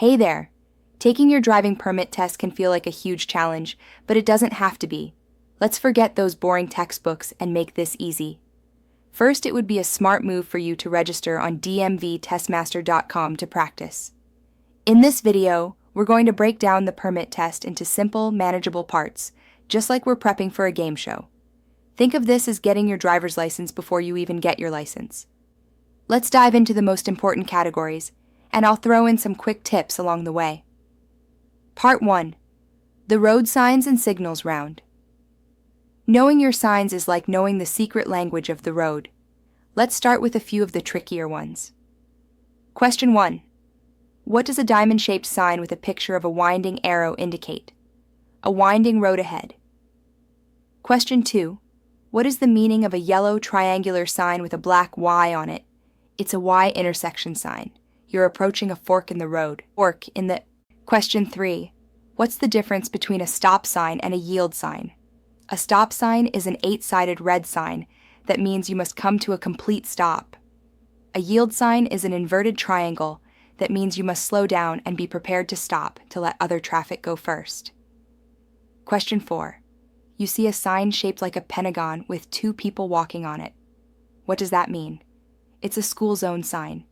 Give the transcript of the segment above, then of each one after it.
Hey there! Taking your driving permit test can feel like a huge challenge, but it doesn't have to be. Let's forget those boring textbooks and make this easy. First, it would be a smart move for you to register on dmvtestmaster.com to practice. In this video, we're going to break down the permit test into simple, manageable parts, just like we're prepping for a game show. Think of this as getting your driver's license before you even get your license. Let's dive into the most important categories, and I'll throw in some quick tips along the way. Part 1. The road signs and signals round. Knowing your signs is like knowing the secret language of the road. Let's start with a few of the trickier ones. Question 1. What does a diamond-shaped sign with a picture of a winding arrow indicate? A winding road ahead. Question 2. What is the meaning of a yellow triangular sign with a black Y on it? It's a Y intersection sign. You're approaching a fork in the road. Question 3. What's the difference between a stop sign and a yield sign? A stop sign is an 8-sided red sign that means you must come to a complete stop. A yield sign is an inverted triangle that means you must slow down and be prepared to stop to let other traffic go first. Question 4. You see a sign shaped like a pentagon with 2 people walking on it. What does that mean? It's a school zone sign.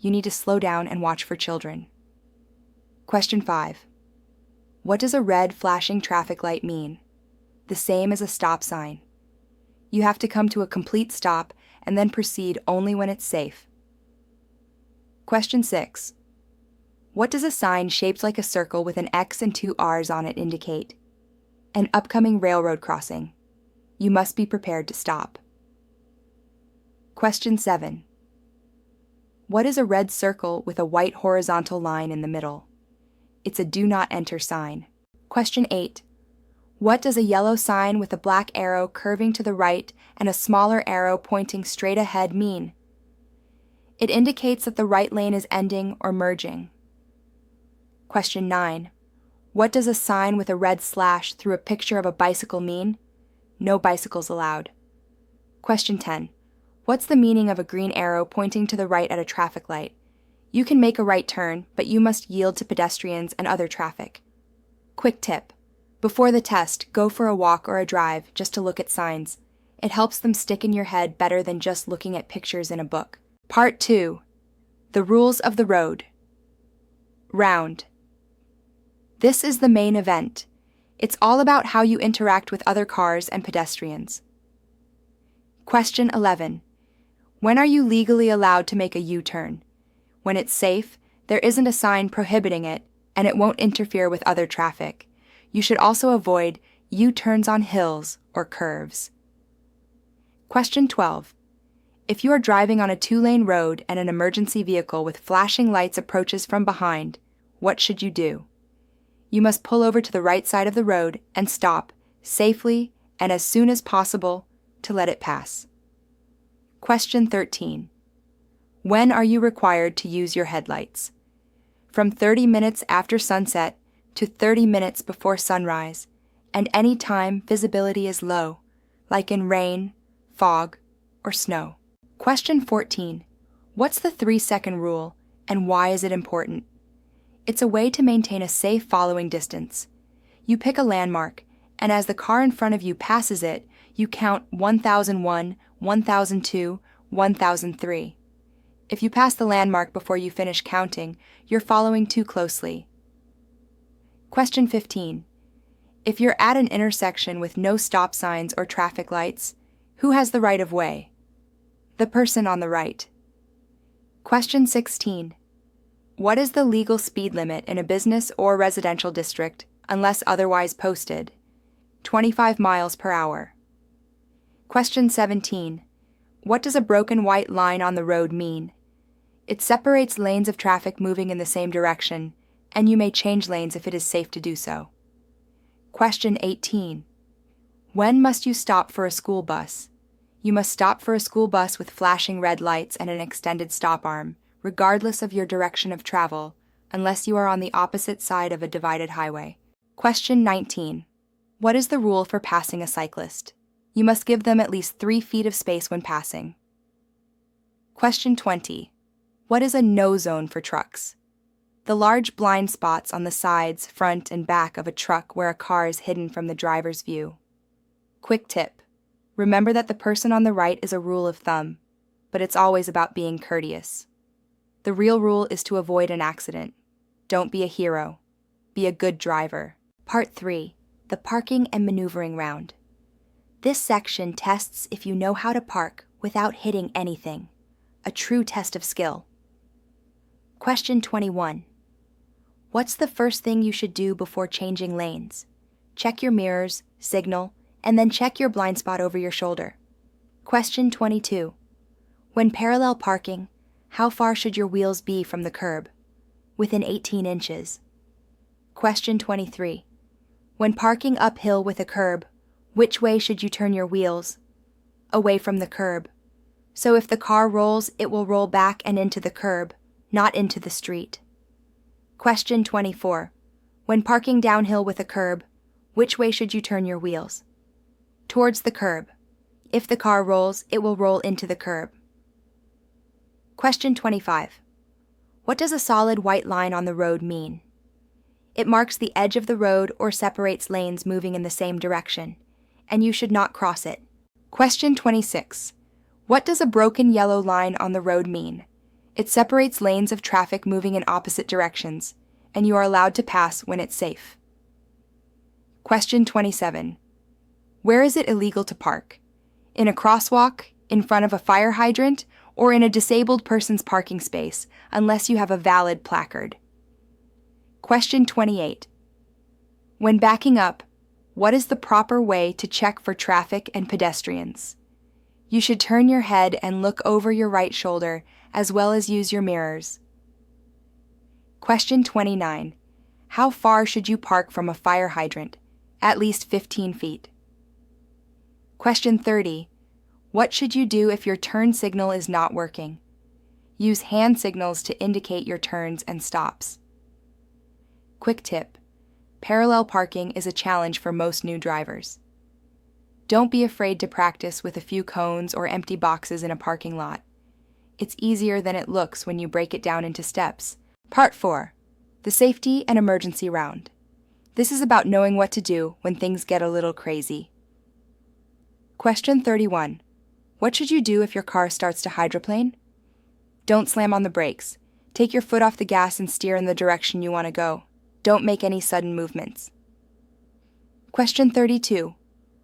You need to slow down and watch for children. Question 5. What does a red flashing traffic light mean? The same as a stop sign. You have to come to a complete stop and then proceed only when it's safe. Question 6. What does a sign shaped like a circle with an X and 2 R's on it indicate? An upcoming railroad crossing. You must be prepared to stop. Question 7. What is a red circle with a white horizontal line in the middle? It's a do not enter sign. Question 8. What does a yellow sign with a black arrow curving to the right and a smaller arrow pointing straight ahead mean? It indicates that the right lane is ending or merging. Question 9. What does a sign with a red slash through a picture of a bicycle mean? No bicycles allowed. Question 10. What's the meaning of a green arrow pointing to the right at a traffic light? You can make a right turn, but you must yield to pedestrians and other traffic. Quick tip. Before the test, go for a walk or a drive just to look at signs. It helps them stick in your head better than just looking at pictures in a book. Part 2. The rules of the road. Round. This is the main event. It's all about how you interact with other cars and pedestrians. Question 11. When are you legally allowed to make a U-turn? When it's safe, there isn't a sign prohibiting it, and it won't interfere with other traffic. You should also avoid U-turns on hills or curves. Question 12. If you are driving on a 2-lane road and an emergency vehicle with flashing lights approaches from behind, what should you do? You must pull over to the right side of the road and stop, safely and as soon as possible, to let it pass. Question 13. When are you required to use your headlights? From 30 minutes after sunset to 30 minutes before sunrise, and any time visibility is low, like in rain, fog, or snow. Question 14. What's the 3-second rule, and why is it important? It's a way to maintain a safe following distance. You pick a landmark, and as the car in front of you passes it, you count 1001, 1002, 1003. If you pass the landmark before you finish counting, you're following too closely. Question 15. If you're at an intersection with no stop signs or traffic lights, who has the right of way? The person on the right. Question 16. What is the legal speed limit in a business or residential district, unless otherwise posted? 25 miles per hour. Question 17. What does a broken white line on the road mean? It separates lanes of traffic moving in the same direction, and you may change lanes if it is safe to do so. Question 18. When must you stop for a school bus? You must stop for a school bus with flashing red lights and an extended stop arm, regardless of your direction of travel, unless you are on the opposite side of a divided highway. Question 19. What is the rule for passing a cyclist? You must give them at least 3 feet of space when passing. Question 20. What is a no zone for trucks? The large blind spots on the sides, front, and back of a truck where a car is hidden from the driver's view. Quick tip. Remember that the person on the right is a rule of thumb, but it's always about being courteous. The real rule is to avoid an accident. Don't be a hero. Be a good driver. Part 3. The Parking and Maneuvering Round. This section tests if you know how to park without hitting anything. A true test of skill. Question 21. What's the first thing you should do before changing lanes? Check your mirrors, signal, and then check your blind spot over your shoulder. Question 22. When parallel parking, how far should your wheels be from the curb? Within 18 inches. Question 23. When parking uphill with a curb, which way should you turn your wheels? Away from the curb. So if the car rolls, it will roll back and into the curb, not into the street. Question 24. When parking downhill with a curb, which way should you turn your wheels? Towards the curb. If the car rolls, it will roll into the curb. Question 25. What does a solid white line on the road mean? It marks the edge of the road or separates lanes moving in the same direction, and you should not cross it. Question 26. What does a broken yellow line on the road mean? It separates lanes of traffic moving in opposite directions, and you are allowed to pass when it's safe. Question 27. Where is it illegal to park? In a crosswalk, in front of a fire hydrant, or in a disabled person's parking space, unless you have a valid placard. Question 28. When backing up, what is the proper way to check for traffic and pedestrians? You should turn your head and look over your right shoulder, as well as use your mirrors. Question 29. How far should you park from a fire hydrant? At least 15 feet. Question 30. What should you do if your turn signal is not working? Use hand signals to indicate your turns and stops. Quick tip. Parallel parking is a challenge for most new drivers. Don't be afraid to practice with a few cones or empty boxes in a parking lot. It's easier than it looks when you break it down into steps. Part 4. The Safety and Emergency Round. This is about knowing what to do when things get a little crazy. Question 31. What should you do if your car starts to hydroplane? Don't slam on the brakes. Take your foot off the gas and steer in the direction you want to go. Don't make any sudden movements. Question 32.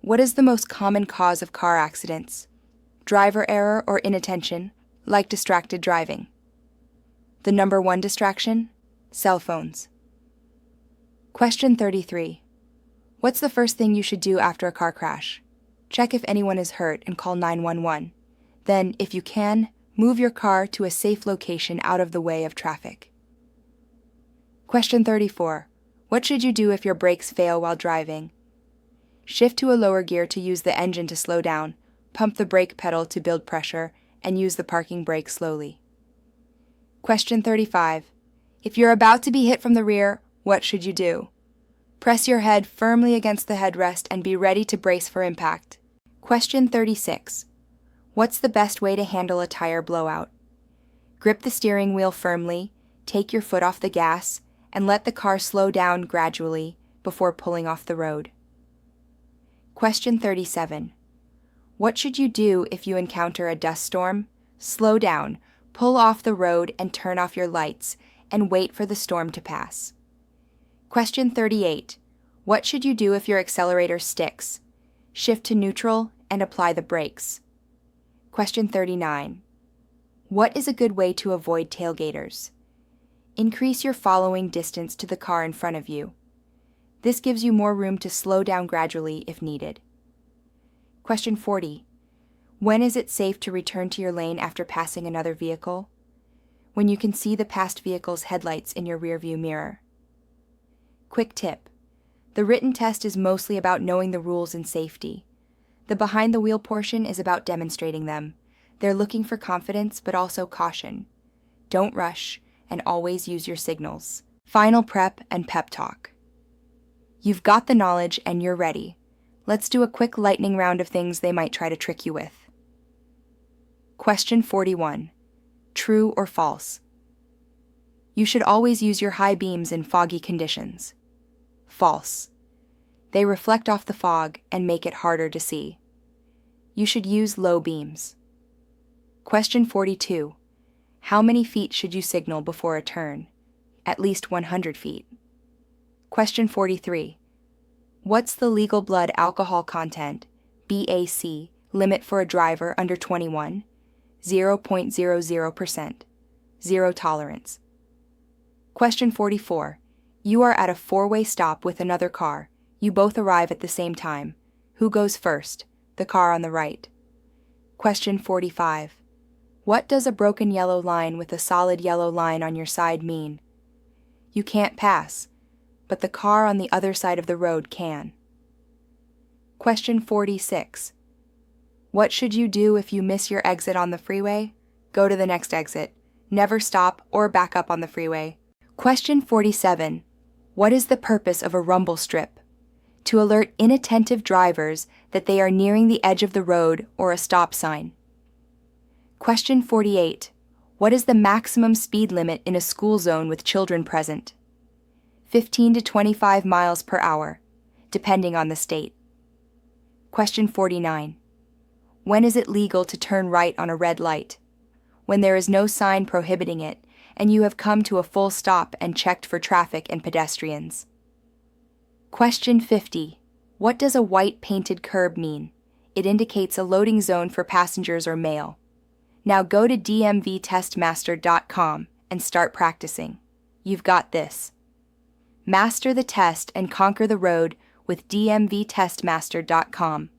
What is the most common cause of car accidents? Driver error or inattention, like distracted driving. The number 1 distraction? Cell phones. Question 33. What's the first thing you should do after a car crash? Check if anyone is hurt and call 911. Then, if you can, move your car to a safe location out of the way of traffic. Question 34. What should you do if your brakes fail while driving? Shift to a lower gear to use the engine to slow down, pump the brake pedal to build pressure, and use the parking brake slowly. Question 35. If you're about to be hit from the rear, what should you do? Press your head firmly against the headrest and be ready to brace for impact. Question 36. What's the best way to handle a tire blowout? Grip the steering wheel firmly, take your foot off the gas, and let the car slow down gradually before pulling off the road. Question 37. What should you do if you encounter a dust storm? Slow down, pull off the road and turn off your lights, and wait for the storm to pass. Question 38. What should you do if your accelerator sticks? Shift to neutral and apply the brakes. Question 39. What is a good way to avoid tailgaters? Increase your following distance to the car in front of you. This gives you more room to slow down gradually if needed. Question 40. When is it safe to return to your lane after passing another vehicle? When you can see the passed vehicle's headlights in your rearview mirror. Quick tip. The written test is mostly about knowing the rules in safety. The behind-the-wheel portion is about demonstrating them. They're looking for confidence but also caution. Don't rush, and always use your signals. Final prep and pep talk. You've got the knowledge and you're ready. Let's do a quick lightning round of things they might try to trick you with. Question 41. True or false? You should always use your high beams in foggy conditions. False. They reflect off the fog and make it harder to see. You should use low beams. Question 42. How many feet should you signal before a turn? At least 100 feet. Question 43. What's the legal blood alcohol content, BAC, limit for a driver under 21? 0.00%. Zero tolerance. Question 44. You are at a four-way stop with another car. You both arrive at the same time. Who goes first? The car on the right. Question 45. What does a broken yellow line with a solid yellow line on your side mean? You can't pass, but the car on the other side of the road can. Question 46. What should you do if you miss your exit on the freeway? Go to the next exit. Never stop or back up on the freeway. Question 47. What is the purpose of a rumble strip? To alert inattentive drivers that they are nearing the edge of the road or a stop sign. Question 48. What is the maximum speed limit in a school zone with children present? 15 to 25 miles per hour, depending on the state. Question 49. When is it legal to turn right on a red light? When there is no sign prohibiting it, and you have come to a full stop and checked for traffic and pedestrians. Question 50. What does a white painted curb mean? It indicates a loading zone for passengers or mail. Now go to dmvtestmaster.com and start practicing. You've got this. Master the test and conquer the road with dmvtestmaster.com.